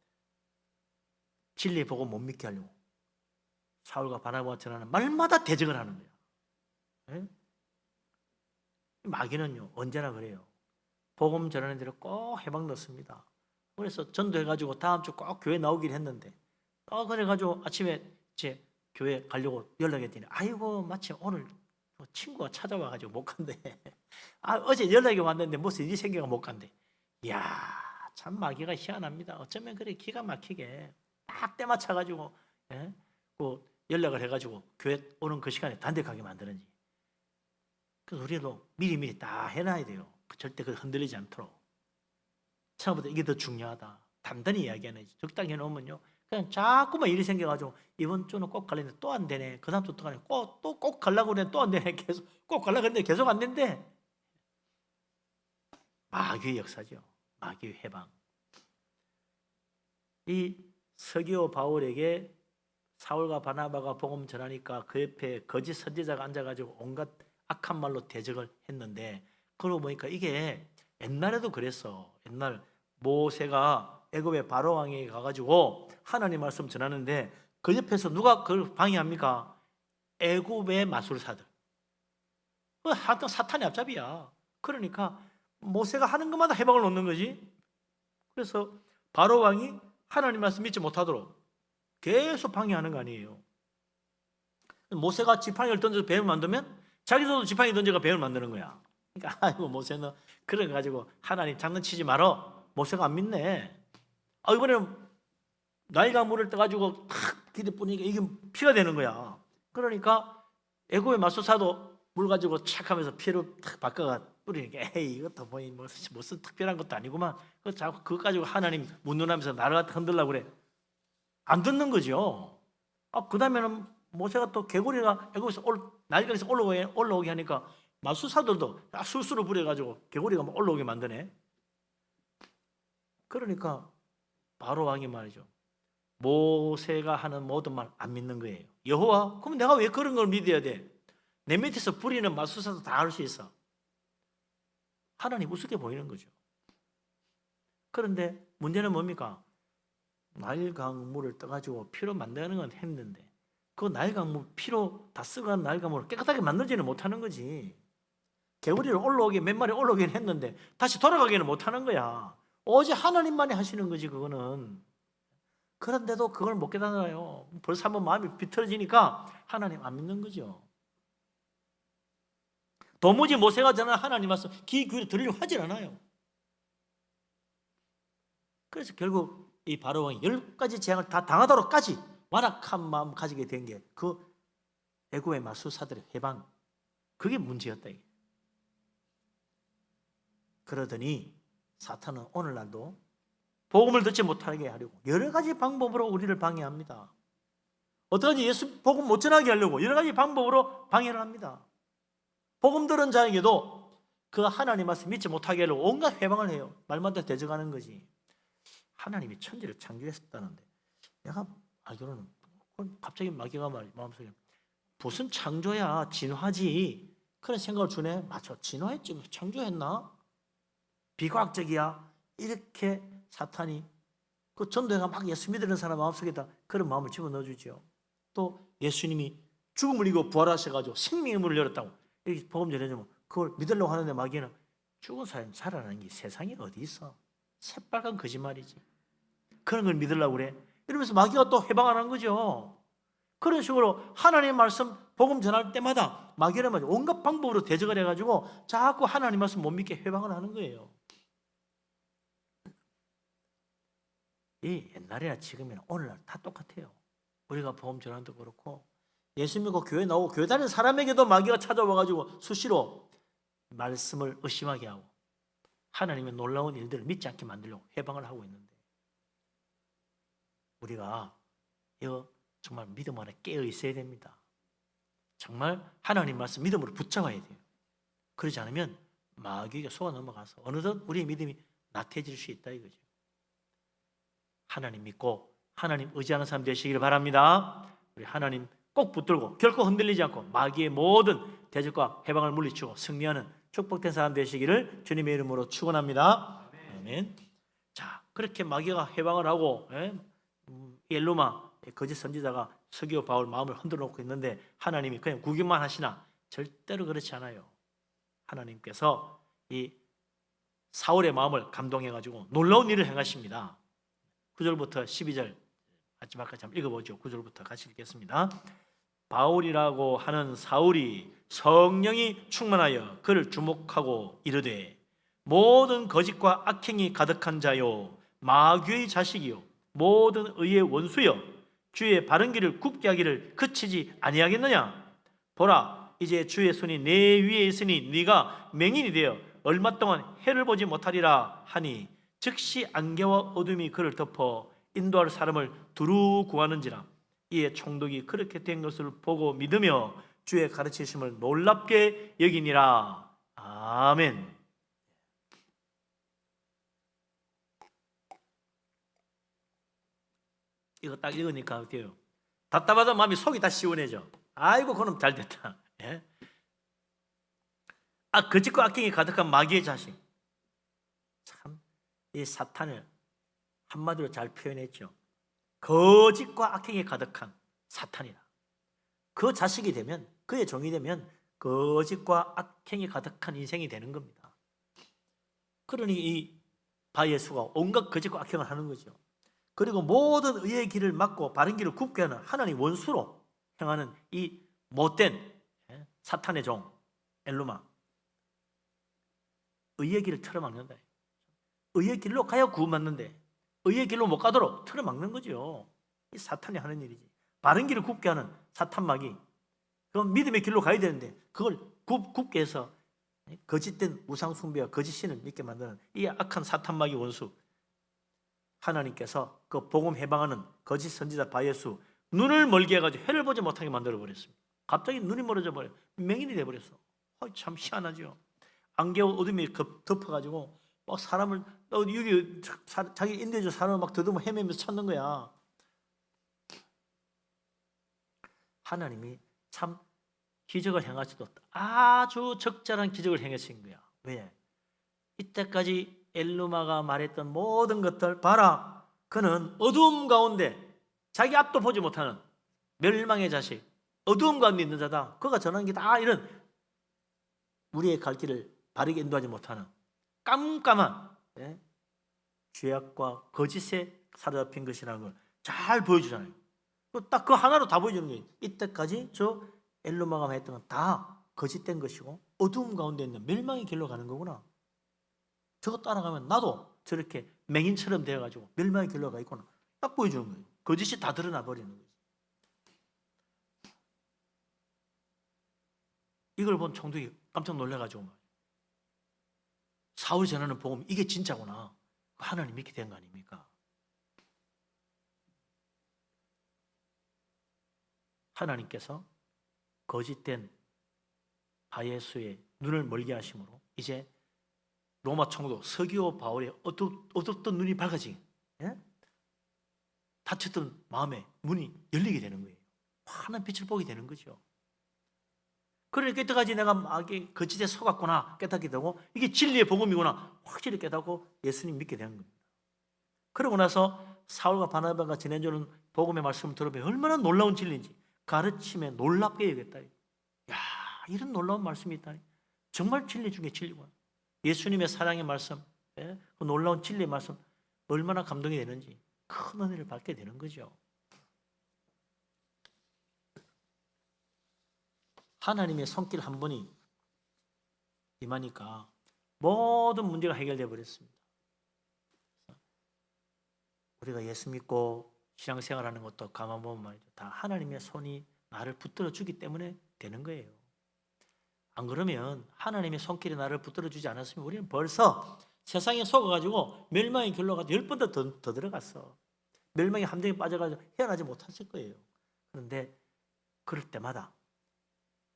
진리의 복음 못 믿게 하려고 사울과 바나바가 전하는 말마다 대적을 하는 거야. 마귀는요 언제나 그래요. 복음 전하는 대로 꼭 해방 넣습니다. 그래서 전도해가지고 다음 주 꼭 교회 나오기로 했는데 그래가지고 아침에 제 교회 가려고 연락했더니 아이고 마침 오늘 친구가 찾아와가지고 못 간대. 어제 연락이 왔는데 무슨 일이 생겨가 못 간대. 이야 참 마귀가 희한합니다. 어쩌면 그래 기가 막히게 딱 때 맞춰가지고 그 연락을 해가지고 교회 오는 그 시간에 단독하게 만드는지. 그래서 우리도 미리 다 해놔야 돼요. 절대 흔들리지 않도록. 처음부터 이게 더 중요하다. 단단히 이야기하는 적당히 해놓으면요. 그냥 자꾸만 일이 생겨가지고 이번 주는 꼭 가려는데 또 안 되네. 그 다음 주도 가네. 꼭 가려고 그랬는데 또 안 되네. 계속 꼭 가려고 했는데 계속 안 된대. 마귀의 역사죠. 마귀의 해방. 이 서기오 바울에게 사울과 바나바가 복음 전하니까 그 옆에 거짓 선지자가 앉아가지고 온갖 악한 말로 대적을 했는데 그러고 보니까 이게 옛날에도 그랬어. 옛날 모세가 애굽의 바로 왕에게 가가지고 하나님 말씀 전하는데 그 옆에서 누가 그걸 방해합니까? 애굽의 마술사들. 하여튼 사탄의 앞잡이야. 그러니까 모세가 하는 것마다 해방을 놓는 거지. 그래서 바로 왕이 하나님 말씀 믿지 못하도록 계속 방해하는 거 아니에요. 모세가 지팡이를 던져서 뱀을 만들면 자기도 지팡이 던져가 뱀을 만드는 거야. 그러니까 아이고 모세는 그래 가지고 하나님 장난치지 말어. 모세가 안 믿네. 이번에는 나일강 물을 떠가지고 탁 기대뿌리니까 이게 피가 되는 거야. 그러니까 애굽의 마술사도 물 가지고 착 하면서 피로 탁 바꿔가 뿌리니까 에이 이것도 뭐 무슨 특별한 것도 아니구만. 자꾸 그거 가지고 하나님 문눈하면서 나를 갖다 흔들려고 그래. 안 듣는 거죠. 그 다음에는 모세가 또 개구리가 애굽에서 나일강에서 올라오게 하니까 마술사들도 술수를 부려가지고 개구리가 막 올라오게 만드네. 그러니까 바로 왕이 말이죠. 모세가 하는 모든 말 안 믿는 거예요. 여호와? 그럼 내가 왜 그런 걸 믿어야 돼? 내 밑에서 부리는 마술사도 다 할 수 있어. 하나님 우습게 보이는 거죠. 그런데 문제는 뭡니까? 나일강 물을 떠가지고 피로 만드는 건 했는데 그 나일강 물 피로 다 쓰간 나일강 물을 깨끗하게 만들지는 못하는 거지. 개구리를 몇 마리 올라오긴 했는데 다시 돌아가기는 못하는 거야. 오직 하나님만이 하시는 거지 그거는. 그런데도 그걸 못 깨달아요. 벌써 한번 마음이 비틀어지니까 하나님 안 믿는 거죠. 도무지 모세가 전한 하나님 말씀 귀 기울여 들으려고 하질 않아요. 그래서 결국 이 바로왕이 10가지 재앙을 다 당하도록까지 완악한 마음 가지게 된 게 그 애굽의 마술사들의 해방, 그게 문제였다. 그러더니 사탄은 오늘날도 복음을 듣지 못하게 하려고 여러 가지 방법으로 우리를 방해합니다. 어떠하지 예수 복음 못 전하게 하려고 여러 가지 방법으로 방해를 합니다. 복음 들은 자에게도 그 하나님 말씀 믿지 못하게 하려고 온갖 해방을 해요. 말마다 대적하는 거지. 하나님이 천지를 창조했다는데 내가 알기로는 갑자기 마귀가 마음속에 무슨 창조야, 진화지, 그런 생각을 주네. 맞아, 진화했지, 창조했나? 비과학적이야. 이렇게 사탄이 그 전도회가 막 예수 믿는 사람 마음속에다 그런 마음을 집어넣어주죠. 또 예수님이 죽음을 이기고 부활하셔가지고 생명의 문을 열었다고 이렇게 복음 전해주면 그걸 믿으려고 하는데 마귀는 죽은 사람이 살아나는 게 세상에 어디 있어? 새빨간 거짓말이지. 그런 걸 믿으려고 그래. 이러면서 마귀가 또 해방하는 거죠. 그런 식으로 하나님의 말씀 복음 전할 때마다 마귀는 온갖 방법으로 대적을 해가지고 자꾸 하나님 말씀 못 믿게 해방을 하는 거예요. 이 옛날이나 지금이나 오늘날 다 똑같아요. 우리가 복음 전하는 것도 그렇고 예수 믿고 교회 나오고 교회 다니는 사람에게도 마귀가 찾아와가지고 수시로 말씀을 의심하게 하고 하나님의 놀라운 일들을 믿지 않게 만들려고 해방을 하고 있는데 우리가 이거 정말 믿음 안에 깨어 있어야 됩니다. 정말 하나님 말씀 믿음으로 붙잡아야 돼요. 그러지 않으면 마귀가 속아 넘어가서 어느덧 우리의 믿음이 나태해질 수 있다 이거죠. 하나님 믿고 하나님 의지하는 사람 되시기를 바랍니다. 우리 하나님 꼭 붙들고 결코 흔들리지 않고 마귀의 모든 대적과 해방을 물리치고 승리하는 축복된 사람 되시기를 주님의 이름으로 축원합니다. 아멘. 자, 그렇게 마귀가 해방을 하고 엘로마 거짓 선지자가 서기오 바울 마음을 흔들어 놓고 있는데 하나님이 그냥 구경만 하시나? 절대로 그렇지 않아요. 하나님께서 이 사울의 마음을 감동해가지고 놀라운 일을 행하십니다. 9절부터 12절 마지막까지 한번 읽어보죠. 9절부터 같이 읽겠습니다. 바울이라고 하는 사울이 성령이 충만하여 그를 주목하고 이르되 모든 거짓과 악행이 가득한 자요 마귀의 자식이요 모든 의의 원수여 주의 바른 길을 굽게 하기를 그치지 아니하겠느냐. 보라 이제 주의 손이 내 위에 있으니 네가 맹인이 되어 얼마 동안 해를 보지 못하리라 하니 즉시 안개와 어둠이 그를 덮어 인도할 사람을 두루 구하는지라. 이에 총독이 그렇게 된 것을 보고 믿으며 주의 가르치심을 놀랍게 여기니라. 아멘. 이거 딱 읽으니까 어때요? 답답하던 마음이 속이 다 시원해져. 아이고 그놈 잘 됐다. 예? 거짓과 악행이 가득한 마귀의 자식. 참, 이 사탄을 한마디로 잘 표현했죠. 거짓과 악행이 가득한 사탄이라. 그 자식이 되면, 그의 종이 되면 거짓과 악행이 가득한 인생이 되는 겁니다. 그러니 이 바예수가 온갖 거짓과 악행을 하는 거죠. 그리고 모든 의의 길을 막고 바른 길을 굽게 하는 하나님 원수로 행하는 이 못된 사탄의 종 엘루마, 의의 길을 틀어막는다. 의의 길로 가야 구원받는데 의의 길로 못 가도록 틀어막는 거죠. 이 사탄이 하는 일이지. 바른 길을 굽게 하는 사탄막이. 그럼 믿음의 길로 가야 되는데 그걸 굽게 해서 거짓된 우상숭배와 거짓 신을 믿게 만드는 이 악한 사탄막이 원수. 하나님께서 그 복음 해방하는 거짓 선지자 바예수 눈을 멀게 해가지고 해를 보지 못하게 만들어 버렸습니다. 갑자기 눈이 멀어져 버려 맹인이 돼 버렸어. 참 희한하죠. 안개와 어둠이 덮어가지고 막 사람을 여기 자기 인도해준 사람을 막 더듬어 헤매면서 찾는 거야. 하나님이 참 기적을 행하시도 아주 적절한 기적을 행하신 거야. 왜? 이때까지 엘루마가 말했던 모든 것들 봐라. 그는 어두움 가운데 자기 앞도 보지 못하는 멸망의 자식, 어두움 가운데 있는 자다. 그가 전하는 게 다 이런 우리의 갈 길을 바르게 인도하지 못하는 깜깜한 죄악과 거짓에 사로잡힌 것이라는 걸 잘 보여주잖아요. 딱 그 하나로 다 보여주는 거예요. 이때까지 저 엘루마가 했던 건 다 거짓된 것이고 어두움 가운데 있는 멸망의 길로 가는 거구나. 저거 따라가면 나도 저렇게 맹인처럼 되어가지고 멸망의 길로 가 있구나. 딱 보여주는 거예요. 거짓이 다 드러나 버리는 거예요. 이걸 본 총독이 깜짝 놀라가지고 사울이 전하는 복음 이게 진짜구나. 하나님 믿게 된 거 아닙니까? 하나님께서 거짓된 바예수의 눈을 멀게 하심으로 이제 로마 총독 서기오 바울의 어둡던 눈이 밝아지게 닫혔던 마음의 문이 열리게 되는 거예요. 환한 빛을 보게 되는 거죠. 그러니까 이때까지 내가 거짓에 속았구나 깨닫게 되고 이게 진리의 복음이구나 확실히 깨닫고 예수님 믿게 되는 겁니다. 그러고 나서 사울과 바나바가 전해주는 복음의 말씀을 들어보면 얼마나 놀라운 진리인지 가르침에 놀랍게 여겼다. 야, 이런 놀라운 말씀이 있다니. 정말 진리 중에 진리구나. 예수님의 사랑의 말씀, 그 놀라운 진리의 말씀 얼마나 감동이 되는지 큰 은혜를 받게 되는 거죠. 하나님의 손길 한 번이 임하니까 모든 문제가 해결되어 버렸습니다. 우리가 예수 믿고 신앙생활하는 것도 가만 보면 말이죠. 다 하나님의 손이 나를 붙들어 주기 때문에 되는 거예요. 안 그러면 하나님의 손길이 나를 붙들어 주지 않았으면 우리는 벌써 세상에 속아가지고 멸망의 길로 가서 10번 더 들어갔어. 멸망의 함정에 빠져가지고 헤어나지 못했을 거예요. 그런데 그럴 때마다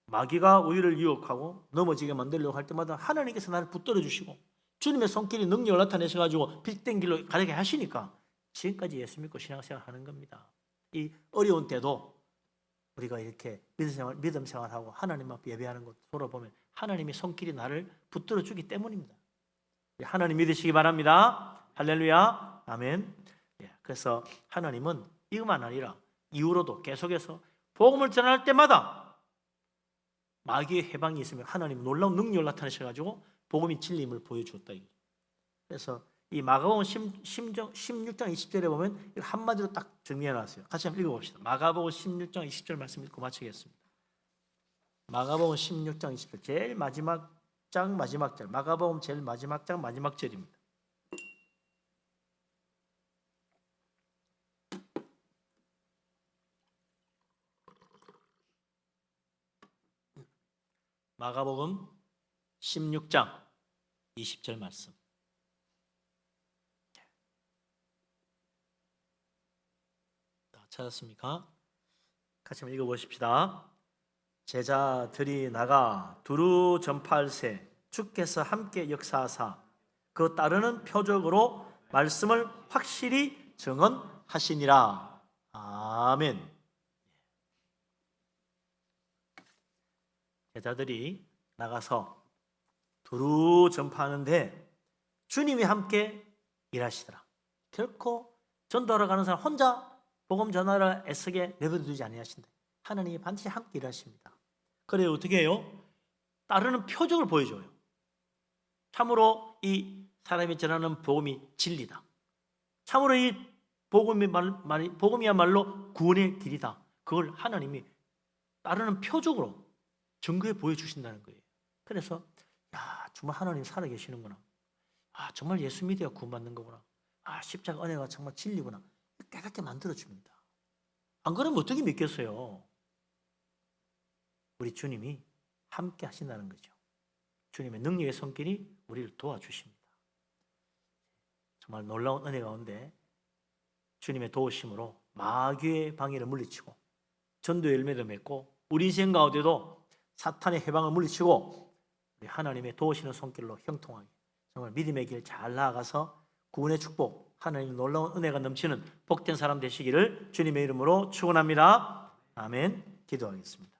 마귀가 우리를 유혹하고 넘어지게 만들려고 할 때마다 하나님께서 나를 붙들어 주시고 주님의 손길이 능력을 나타내셔가지고 빛된 길로 가게 하시니까 지금까지 예수 믿고 신앙생활 하는 겁니다. 이 어려운 때도 우리가 이렇게 믿음 생활하고 하나님 앞에 예배하는 것 돌아보면 하나님의 손길이 나를 붙들어 주기 때문입니다. 하나님 믿으시기 바랍니다. 할렐루야. 아멘. 그래서 하나님은 이것만 아니라 이후로도 계속해서 복음을 전할 때마다 마귀의 해방이 있으면 하나님 놀라운 능력을 나타내셔가지고 복음이 진리임을 보여주었다. 그래서 이 마가복음 16장 20절에 보면 한마디로 딱 정리해놨어요. 같이 한번 읽어봅시다. 마가복음 16장 20절 말씀 읽고 마치겠습니다. 마가복음 16장 20절 제일 마지막 장 마지막 절, 마가복음 제일 마지막 장 마지막 절입니다. 마가복음 16장 20절 말씀. 찾았습니까? 같이 한번 읽어보십시다. 제자들이 나가 두루 전파할세 주께서 함께 역사하사 그 따르는 표적으로 말씀을 확실히 증언하시니라. 아멘. 제자들이 나가서 두루 전파하는데 주님이 함께 일하시더라. 결코 전도하러 가는 사람 혼자 복음 전하를 애쓰게 내버려두지 아니하신다. 하나님이 반드시 함께 일하십니다. 그래 어떻게 해요? 따르는 표적을 보여줘요. 참으로 이 사람이 전하는 복음이 진리다. 참으로 이 복음이야말로 구원의 길이다. 그걸 하나님이 따르는 표적으로 증거해 보여주신다는 거예요. 그래서 야 정말 하나님 살아계시는구나. 아 정말 예수 믿어야 구원받는 거구나. 십자가 은혜가 정말 진리구나. 깨닫게 만들어줍니다. 안 그러면 어떻게 믿겠어요? 우리 주님이 함께 하신다는 거죠. 주님의 능력의 손길이 우리를 도와주십니다. 정말 놀라운 은혜 가운데 주님의 도우심으로 마귀의 방해를 물리치고 전도의 열매를 맺고 우리 인생 가운데도 사탄의 해방을 물리치고 우리 하나님의 도우시는 손길로 형통하게 정말 믿음의 길 잘 나아가서 구원의 축복, 하나님의 놀라운 은혜가 넘치는 복된 사람 되시기를 주님의 이름으로 축원합니다. 아멘. 기도하겠습니다.